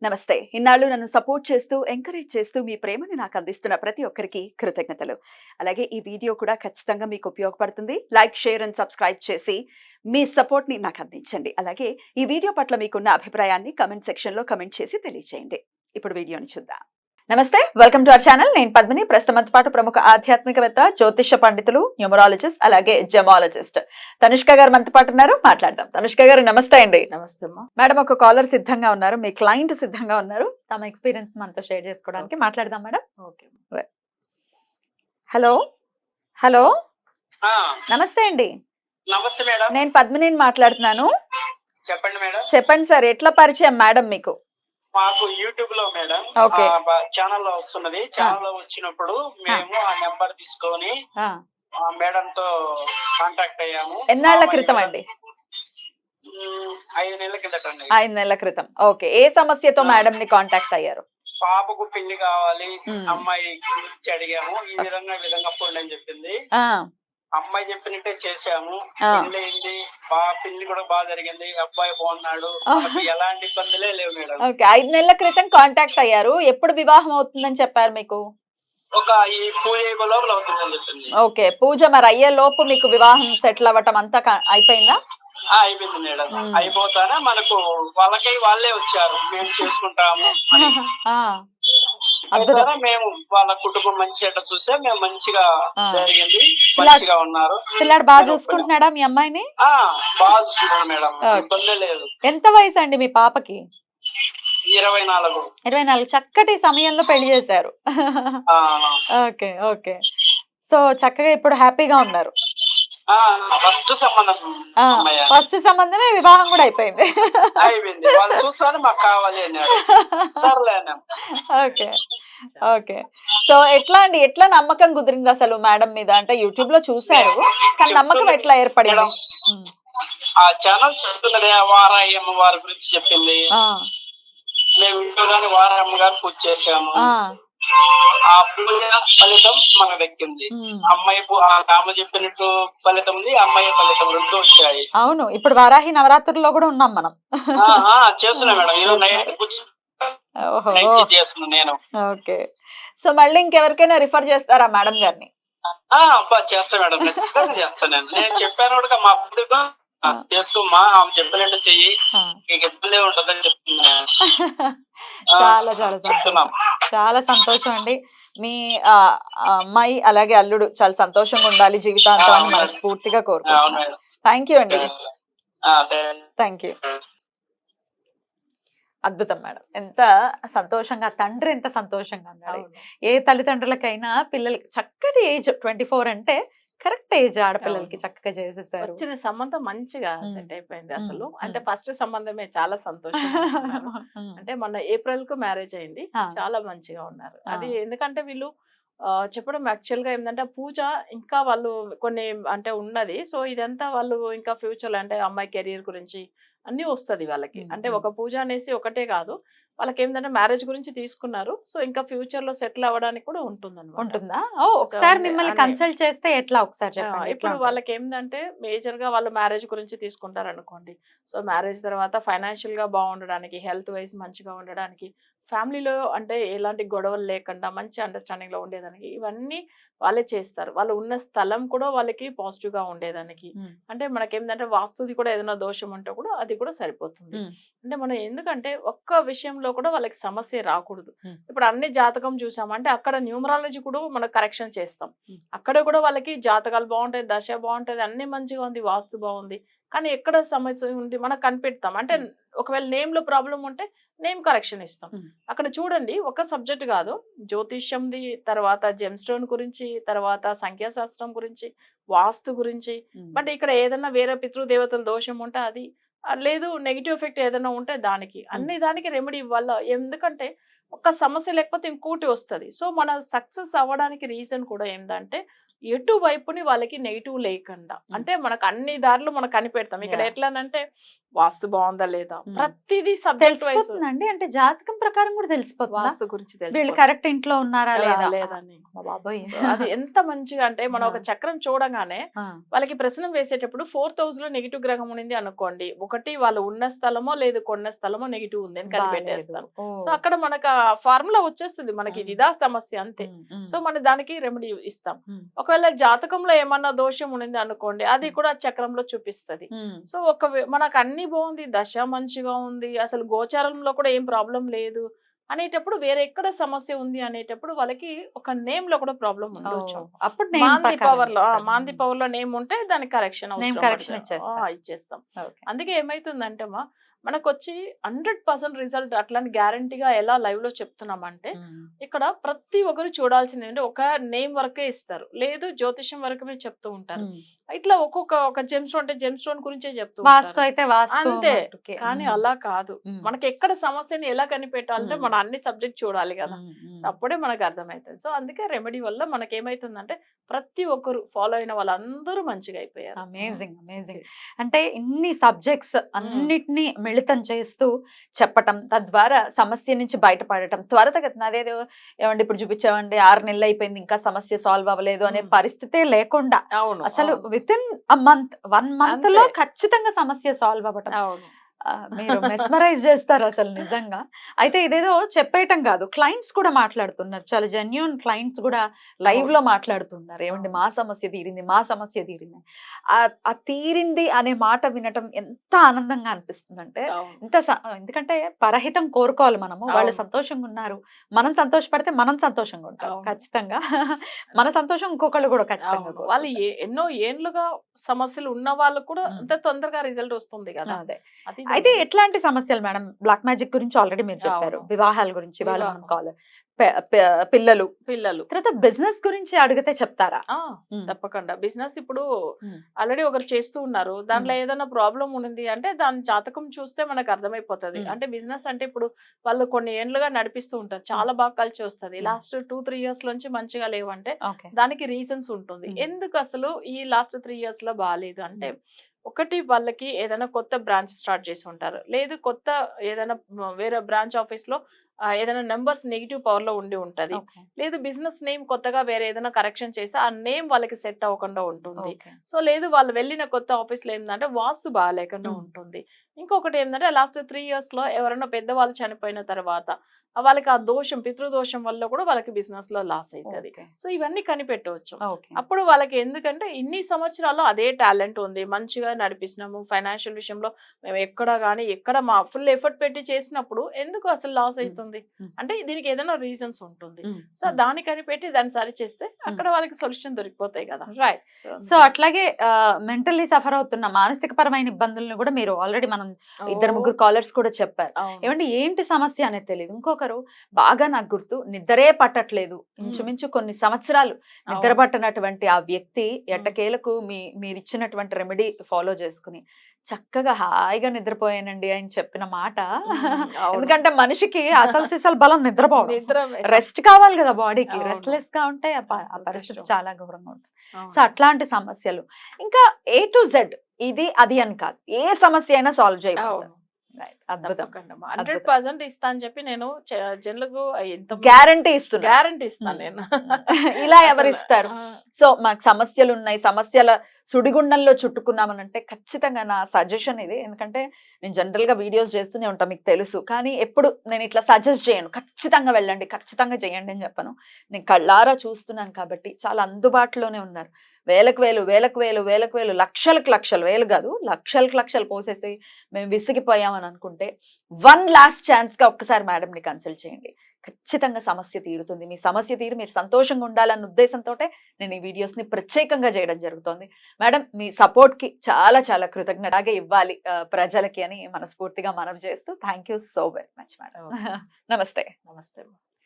నమస్తే. ఇన్నాళ్ళు నన్ను సపోర్ట్ చేస్తూ, ఎంకరేజ్ చేస్తూ మీ ప్రేమని నాకు అందిస్తున్న ప్రతి ఒక్కరికి కృతజ్ఞతలు. అలాగే ఈ వీడియో కూడా ఖచ్చితంగా మీకు ఉపయోగపడుతుంది. లైక్, షేర్ అండ్ సబ్స్క్రైబ్ చేసి మీ సపోర్ట్‌ని నాకు అందించండి. అలాగే ఈ వీడియో పట్ల మీకున్న అభిప్రాయాన్ని కామెంట్ సెక్షన్‌లో కామెంట్ చేసి తెలియజేయండి. ఇప్పుడు వీడియోని చూద్దాం. నమస్తే, వెల్కమ్ టు అవర్ ఛానల్. నేను పద్మిని. ప్రస్తుతంతో పాటు ప్రముఖ ఆధ్యాత్మికవేత్త, జ్యోతిష పండితులు, న్యూమరాలజిస్ట్, అలాగే జెమాలజిస్ట్ తనుష్క గారు మనతో పాటు ఉన్నారు. మాట్లాడదాం. తనుష్క గారు నమస్తే అండి. నమస్తే అమ్మా. మేడం, ఒక కాలర్ సిద్ధంగా ఉన్నారు, మీ క్లయింట్ సిద్ధంగా ఉన్నారు. తమ ఎక్స్పీరియన్స్ మనతో షేర్ చేసుకోవడానికి మాట్లాడదాం మేడం. ఓకే. హలో హలో ఆ, నమస్తే అండి. నమస్తే మేడం. నేను పద్మిని మాట్లాడుతున్నాను. చెప్పండి మేడం. చెప్పండి సార్, ఎట్లా పరిచయం మేడం మీకు? మాకు యూట్యూబ్ లో మేడం ఓకే. ఛానల్ లో వస్తున్నది. ఛానల్ లో వచ్చినప్పుడు మేము ఆ నెంబర్ తీసుకొని ఆ, మేడం తో కాంటాక్ట్ అయ్యాము. ఎన్నాళ్ల క్రితం అండి? 5 నెలల కిందట అండి. 5 నెలల క్రితం. ఓకే. ఏ సమస్యతో మేడం ని కాంటాక్ట్ అయ్యారు? పాపకు పెళ్లి కావాలి, మ్మ్. అమ్మాయి గురించి అడిగాము. ఈ విధంగా పోండి అని చెప్పింది. ఆ, అమ్మాయి చెప్పినట్టే చేసాము. ఆ. పెళ్లి అయింది, పెళ్లి కూడా బాగా జరిగింది. అబ్బాయి బాగున్నాడు. మనకు ఎలాంటి ఇబ్బందులే లేవు మేడం. ఓకే. 5 నెలల క్రితం కాంటాక్ట్ అయ్యారు. ఎప్పుడు వివాహం అవుతుందని చెప్పారు మీకు? ఒక ఈ పూజ అయిపో లోపల అవుతుందని చెప్పింది. ఓకే. పూజ మరి అయ్యే లోపు మీకు వివాహం సెటిల్ అవ్వటం అంతా అయిపోయిందా? అయిపోయింది మేడం. మ్మ్. అయిపోతానే మనకు వాళ్ళే వచ్చారు, మేము చేసుకుంటాము అని. ఆ, అద్భుతం. అయిపోతానే మేము వాళ్ళ కుటుంబం మంచి అట్లా చూసే మేము మంచిగా ఆ. జరిగింది. మంచిగా ఉన్నారు. పిల్లాడు బాగా చూసుకుంటున్నాడా మీ అమ్మాయిని? ఆ బాగా చూసుకున్నాడు మేడం. ఓకే. ఇబ్బంది లేదు. ఎంత వయసు అండి మీ పాపకి? 24. 24. చక్కటి సమయంలో పెళ్లి చేశారు. ఆ, ఓకే ఓకే. సో చక్కగా ఇప్పుడు హ్యాపీగా ఉన్నారు. ఫస్ట్ సంబంధం అమ్మాయి ఫస్ట్ సంబంధమే, వివాహం కూడా అయిపోయింది. అయిపోయింది. వాళ్ళు చూస్తాను మాకు కావాలి అన్నాడు. సర్లే అన్నాం. Okay okay. సో ఎట్లా అండి, ఎట్లా నమ్మకం కుదిరింది అసలు మేడం మీద? అంటే యూట్యూబ్ లో చూసారు, కానీ నమ్మకం ఎట్లా ఏర్పడింది? ఉమ్. ఆ ఛానల్ చెప్తున్నది, వారాయమ్మ వారి గురించి చెప్పింది. ఆ, మేము ఇంట్లోనే వారాయమ్మ గారు పూజ చేసాము. ఆ, ఆ పూజ ఫలితం మనకు దక్కింది. ఉమ్. అమ్మాయి ఆమె చెప్పినట్టు ఫలితం ఉంది, అమ్మాయి ఫలితం రెండు వచ్చాయి. అవును, ఇప్పుడు వారాహి నవరాత్రుల్లో కూడా ఉన్నాం మనం. చేస్తున్నా మేడం. ఈరోజు నైట్ ఓహో. చేస్తున్నా నేను. ఓకే. సో మళ్ళీ ఇంకెవరికైనా రిఫర్ చేస్తారా మేడం గారిని? చేస్తా మేడం, ఖచ్చితంగా చేస్తాను. నేను చెప్పాను కూడా మా కుటుంబం చేసుకోమ్మా, ఆమె చెప్పినట్టు చెయ్యి, ఆ. నీకు ఇబ్బంది ఉంటుందని చెప్తున్నా. చాలా చాలా సంతోషం. చెప్తున్నాం. చాలా సంతోషం అండి. మీ అమ్మాయి అలాగే అల్లుడు చాలా సంతోషంగా ఉండాలి జీవితాంతం అని మనస్ఫూర్తిగా అవును కోరుకుంటున్నాను. మేడం. థ్యాంక్ యూ అండి. అదే. Thank you. అద్భుతం మేడం. ఎంత సంతోషంగా, తండ్రి ఎంత సంతోషంగా ఉన్నాడు. అవును. ఏ తల్లిదండ్రులకైనా పిల్లలకి చక్కటి ఏజ్ 24 అంటే కరెక్ట్ ఏజ్. ఆడపిల్లలకి అవును. చక్కగా చేసేసారు. వచ్చిన సంబంధం మంచిగా మ్మ్. సెట్ అయిపోయింది మ్మ్. అసలు. మ్మ్. అంటే ఫస్ట్ సంబంధమే చాలా సంతోషంగా ఉన్నారు. అంటే మొన్న ఏప్రిల్ కు మ్యారేజ్ అయింది. ఆ. చాలా మంచిగా ఉన్నారు. ఆ. అది ఎందుకంటే వీళ్ళు చెప్పడం యాక్చువల్ గా ఏంటంటే పూజ ఇంకా వాళ్ళు కొన్ని అంటే ఉన్నది. సో ఇదంతా వాళ్ళు ఇంకా ఫ్యూచర్ అంటే అమ్మాయి కెరీర్ గురించి అన్ని వస్తది వాళ్ళకి. మ్మ్. అంటే ఒక పూజ అనేసి ఒకటే కాదు, వాళ్ళకి ఏంటంటే మ్యారేజ్ గురించి తీసుకున్నారు. సో ఇంకా ఫ్యూచర్ లో సెటిల్ అవ్వడానికి కూడా ఉంటుందన్నమాట. ఉంటుందా? ఒకసారి అంటే మిమ్మల్ని అనే- కన్సల్ట్ చేస్తే ఎట్లా ఒకసారి చెప్పండి. ఎట్లా ఇప్పుడు ఉంటుంది? వాళ్ళకి ఏంటంటే మేజర్ గా వాళ్ళు మ్యారేజ్ గురించి తీసుకుంటారు అనుకోండి. సో మ్యారేజ్ తర్వాత ఫైనాన్షియల్ గా బాగుండడానికి, హెల్త్ వైజ్ మంచిగా ఉండడానికి, ఫ్యామిలీలో అంటే ఎలాంటి గొడవలు లేకుండా మంచి అండర్స్టాండింగ్ లో ఉండేదానికి ఇవన్నీ వాళ్ళే చేస్తారు. వాళ్ళు ఉన్న స్థలం కూడా వాళ్ళకి పాజిటివ్ గా ఉండేదానికి. మ్మ్. అంటే మనకేంటంటే వాస్తుది కూడా ఏదైనా దోషం ఉంటే కూడా అది కూడా సరిపోతుంది. మ్మ్. అంటే మనం ఎందుకంటే ఒక్క విషయంలో కూడా వాళ్ళకి సమస్య రాకూడదు. మ్మ్. ఇప్పుడు అన్ని జాతకం చూసామంటే అక్కడ న్యూమరాలజీ కూడా మనం కరెక్షన్ చేస్తాం. మ్మ్. అక్కడ కూడా వాళ్ళకి జాతకాలు బాగుంటాయి, దశ బాగుంటది, అన్ని మంచిగా ఉంది, వాస్తు బాగుంది, కానీ ఎక్కడ సమస్య ఉంది మనకు కనిపెడతాం. అంటే ఒకవేళ నేమ్ లో ప్రాబ్లం ఉంటే నేమ్ కరెక్షన్ ఇస్తాం. మ్మ్. అక్కడ చూడండి, ఒక సబ్జెక్ట్ కాదు, జ్యోతిష్యంది, తర్వాత జెమ్ స్టోన్ గురించి, తర్వాత సంఖ్యాశాస్త్రం గురించి, వాస్తు గురించి. మ్మ్. బట్ ఇక్కడ ఏదైనా వేరే పితృదేవతల దోషం ఉంటే అది, లేదు నెగిటివ్ ఎఫెక్ట్ ఏదైనా ఉంటే దానికి, అన్ని దానికి రెమెడీ ఇవ్వాలి. ఎందుకంటే ఒక సమస్య లేకపోతే ఇంకోటి వస్తుంది. సో మన సక్సెస్ అవ్వడానికి రీజన్ కూడా ఏంటంటే ఎటు వైపుని వాళ్ళకి నెగిటివ్ లేకుండా, అంటే మనకు అన్ని దారులు మనం కనిపెడతాం. ఇక్కడ Yeah. ఎట్లానంటే వాస్తు బాగుందా లేదా, ప్రతిదీ సబ్జెక్ట్ వైస్ తెలిసిపోతుందండి, అంటే జాతకం ప్రకారం కూడా తెలిసిపోతుందా వాస్తు గురించి వీళ్ళు తెలుసుకోవచ్చు. కరెక్ట్ ఇంట్లో ఉన్నారా లేదా లేదని. అమ్మ బాబోయ్. సో అది ఎంత మంచిగా అంటే మనం ఒక చక్రం చూడగానే ఆ, వాళ్ళకి ప్రశ్న వేసేటప్పుడు 4th హౌస్ లో నెగిటివ్ గ్రహం ఉంది అనుకోండి, ఒకటి వాళ్ళు ఉన్న స్థలమో లేదు కొన్న స్థలమో నెగిటివ్ ఉంది అని బాలేదు. కనిపెట్టేస్తాను. ఓ, సో అక్కడ మనకు ఫార్ములా వచ్చేస్తుంది, మనకి ఉమ్. ఇదా సమస్య అంతే. ఉమ్, ఉమ్, సో మన దానికి రెమెడీ ఇస్తాం. ఉమ్, ఒకవేళ జాతకంలో ఏమన్నా దోషం ఉంది అనుకోండి, అది కూడా చక్రంలో చూపిస్తది. ఉమ్, సో మనకు అన్ని బాగుంది, దశ మంచిగా ఉంది, అసలు గోచారంలో కూడా ఏం ప్రాబ్లం లేదు అనేటప్పుడు, వేరే ఎక్కడ సమస్య ఉంది అనేటప్పుడు వాళ్ళకి ఒక నేమ్ లో కూడా ప్రాబ్లం ఓ, ఉండొచ్చు. అప్పుడు name మాంది ప్రకారం పవర్ లో ఇస్తారు. మాంది పవర్ లో నేమ్ ఉంటే దానికి కరెక్షన్ Name correction ఇచ్చేస్తారు. ఇచ్చేస్తాం. ఓకే. అందుకే ఏమైతుందంటే మనకు వచ్చి 100% రిజల్ట్ అట్లాంటి గ్యారంటీగా ఎలా లైవ్ లో చెప్తున్నామంటే, ఉమ్, ఇక్కడ ప్రతి ఒక్కరు చూడాల్సింది ఏంటంటే ఒక నేమ్ వరకే ఇస్తారు, లేదు జ్యోతిష్యం వరకే చెప్తూ ఉంటారు. ఉమ్. ఇట్లా ఒక జెమ్ స్టోన్ అంటే జెమ్ స్టోన్ గురించే చెప్తూ వాస్తు ఉంటారు. అయితే వాస్తు అంతే. మట్టుకే. కానీ ఉమ్, అలా కాదు, ఉమ్, మనకి ఎక్కడ సమస్యని ఎలా కనిపెట్టాలంటే ఉమ్. మనం అన్ని సబ్జెక్ట్ చూడాలి కదా. ఉమ్, ఉమ్. అప్పుడే మనకు అర్థమవుతుంది. సో అందుకే రెమెడీ వల్ల మనకి ఏమైతుందంటే ప్రతి ఒక్కరు ఫాలో అయిన వాళ్ళందరూ మంచిగా అయిపోయారు. Amazing amazing. Okay. అంటే ఇన్ని సబ్జెక్ట్స్ అన్నిటినీ మిళితం చేస్తూ చెప్పటం, తద్వారా సమస్య నుంచి బయటపడటం త్వరితగతిన. అదేదో ఏమండి ఇప్పుడు చూపించామండి 6 నెలలు అయిపోయింది ఇంకా సమస్య సాల్వ్ అవ్వలేదు అనే పరిస్థితే లేకుండా అవును, అసలు అవును, విత్ ఇన్ మంత్ 1 month లో అంతే. ఖచ్చితంగా సమస్య సాల్వ్ అవ్వటం. అవును. మీరు మెస్మరైజ్ చేస్తారు అసలు నిజంగా. అయితే ఇదేదో చెప్పేయటం కాదు, క్లయింట్స్ కూడా మాట్లాడుతున్నారు, చాలా జెన్యూన్ క్లయింట్స్ కూడా లైవ్ లో మాట్లాడుతున్నారు. ఏమండి మా సమస్య తీరింది, మా సమస్య తీరింది. ఆ తీరింది అనే మాట వినటం ఎంత ఆనందంగా అనిపిస్తుందంటే, అవును. ఎందుకంటే పరహితం కోరుకోవాలి మనము. వాళ్ళు అవును. సంతోషంగా ఉన్నారు, మనం సంతోషపడితే మనం సంతోషంగా ఉంటాం అవును. ఖచ్చితంగా. మన సంతోషం ఇంకొకళ్ళు కూడా ఖచ్చితంగా అవును. వాళ్ళు కోరుకుంటారు. ఎన్నో ఏండ్లుగా సమస్యలు ఉన్న వాళ్ళు కూడా ఉమ్. అంత తొందరగా రిజల్ట్ వస్తుంది కదా. అదే. అది అయితే ఎట్లాంటి సమస్యలు మేడం? బ్లాక్ మ్యాజిక్ గురించి ఆల్రెడీ మీరు చెప్పారు, అవును. వివాహాల గురించి వాళ్ళు వివాహం. మనం కాల్, పిల్లలు, పిల్లలు తర్వాత బిజినెస్ గురించి అడిగితే చెప్తారా? ఉమ్, తప్పకుండా. బిజినెస్ ఇప్పుడు ఉమ్, ఆల్రెడీ ఒకరు చేస్తూ ఉన్నారు, దాంట్లో ఏదైనా ప్రాబ్లం ఉంది అంటే దాని జాతకం చూస్తే మనకు అర్థమైపోతది. ఉమ్. అంటే బిజినెస్ అంటే ఇప్పుడు వాళ్ళు కొన్ని ఏండ్లుగా నడిపిస్తూ ఉంటారు, చాలా బాగా కలిసి వస్తుంది. ఉమ్. లాస్ట్ 2-3 ఇయర్స్ నుంచి మంచిగా లేవంటే ఓకే. దానికి రీజన్స్ ఉంటుంది. ఉమ్. ఎందుకు అసలు ఈ లాస్ట్ 3 ఇయర్స్ లో బాగాలేదు అంటే, ఒకటి వాళ్ళకి ఏదైనా కొత్త బ్రాంచ్ స్టార్ట్ చేసి ఉంటారు, లేదు కొత్త ఏదైనా వేరే బ్రాంచ్ ఆఫీస్ లో ఏదైనా నెంబర్స్ నెగిటివ్ పవర్ లో ఉండి ఉంటది, ఓకే. లేదు బిజినెస్ నేమ్ కొత్తగా వేరే ఏదైనా కరెక్షన్ చేసి ఆ నేమ్ వాళ్ళకి సెట్ అవ్వకుండా ఉంటుంది. ఓకే. సో లేదు వాళ్ళు వెళ్ళిన కొత్త ఆఫీస్ లో ఏంటంటే వాస్తు బాగాలేకుండా ఉంటుంది. ఇంకొకటి ఏంటంటే లాస్ట్ 3 ఇయర్స్ లో ఎవరైనా పెద్దవాళ్ళు చనిపోయిన తర్వాత వాళ్ళకి ఆ దోషం, పితృదోషం వల్ల కూడా వాళ్ళకి బిజినెస్ లో లాస్ అవుతుంది. ఓకే. సో ఇవన్నీ కనిపెట్టవచ్చు. ఓకే. అప్పుడు వాళ్ళకి ఎందుకంటే ఇన్ని సంవత్సరాల్లో అదే టాలెంట్ ఉంది, మంచిగా నడిపిస్తున్నాము, ఫైనాన్షియల్ విషయంలో మేము ఎక్కడ మా ఫుల్ ఎఫర్ట్ పెట్టి చేసినప్పుడు ఎందుకు అసలు లాస్ అవుతుంది అంటే దీనికి ఏదైనా రీజన్స్ ఉంటుంది. సో దాన్ని కనిపెట్టి దాన్ని సరి చేస్తే అక్కడ వాళ్ళకి సొల్యూషన్ దొరికిపోతాయి కదా. రైట్. సో అట్లాగే మెంటల్లీ సఫర్ అవుతున్న మానసిక పరమైన ఇబ్బందులను కూడా మీరు ఆల్రెడీ మనం 2-3 కాలర్స్ కూడా చెప్పారు. ఏమంటే ఏంటి సమస్య అనేది తెలియదు. ఇంకొకరు బాగా నాకు గుర్తు, నిద్రే పట్టట్లేదు, ఇంచుమించు కొన్ని సంవత్సరాలు నిద్ర పట్టనటువంటి ఆ వ్యక్తి ఎట్టకేలకు మీరు ఇచ్చినటువంటి రెమెడీ ఫాలో చేసుకుని చక్కగా హాయిగా నిద్రపోయానండి అని చెప్పిన మాట. ఎందుకంటే మనిషికి అసలు సిసలు బలం నిద్రపోవడం, రెస్ట్ కావాలి కదా బాడీకి. రెస్ట్లెస్ గా ఉంటే ఆ పరిస్థితి చాలా ఘోరంగా ఉంటుంది. సో అట్లాంటి సమస్యలు ఇంకా A to Z, ఇది అది అని కాదు, ఏ సమస్య అయినా సాల్వ్ చేయగలుగుతారు. అద్భుతం. 100% ఇస్తా అని చెప్పి నేను జనులకు గ్యారంటీ ఇస్తున్నా, గ్యారంటీ ఇస్తాను నేను. ఇలా ఎవరిస్తారు? సో మాకు సమస్యలు ఉన్నాయి, సమస్యల సుడిగుండంలో చుట్టుకున్నామనంటే ఖచ్చితంగా నా సజెషన్ ఇది. ఎందుకంటే నేను జనరల్ గా వీడియోస్ చేస్తూనే ఉంటాను, మీకు తెలుసు. కానీ ఎప్పుడు నేను ఇట్లా సజెస్ట్ చేయను, ఖచ్చితంగా వెళ్ళండి, ఖచ్చితంగా చేయండి అని చెప్పను. నేను కళ్ళారా చూస్తున్నాను కాబట్టి చాలా అందుబాటులోనే ఉన్నారు. వేలకు వేలు, లక్షలకు లక్షలు, వేలు కాదు లక్షలు పోసేసి మేము విసిగిపోయామని అనుకుంటే 1 లాస్ట్ ఛాన్స్ గా ఒక్కసారి మేడంని కన్సల్ట్ చేయండి, ఖచ్చితంగా సమస్య తీరుతుంది. మీ సమస్య తీరు మీరు సంతోషంగా ఉండాలన్న ఉద్దేశంతో నేను ఈ వీడియోస్ ని ప్రత్యేకంగా చేయడం జరుగుతుంది. మేడం మీ సపోర్ట్ కి చాలా చాలా కృతజ్ఞతగా ఇవ్వాలి ప్రజలకి అని మనస్ఫూర్తిగా మనవి చేస్తూ thank you so very much madam. నమస్తే. నమస్తే.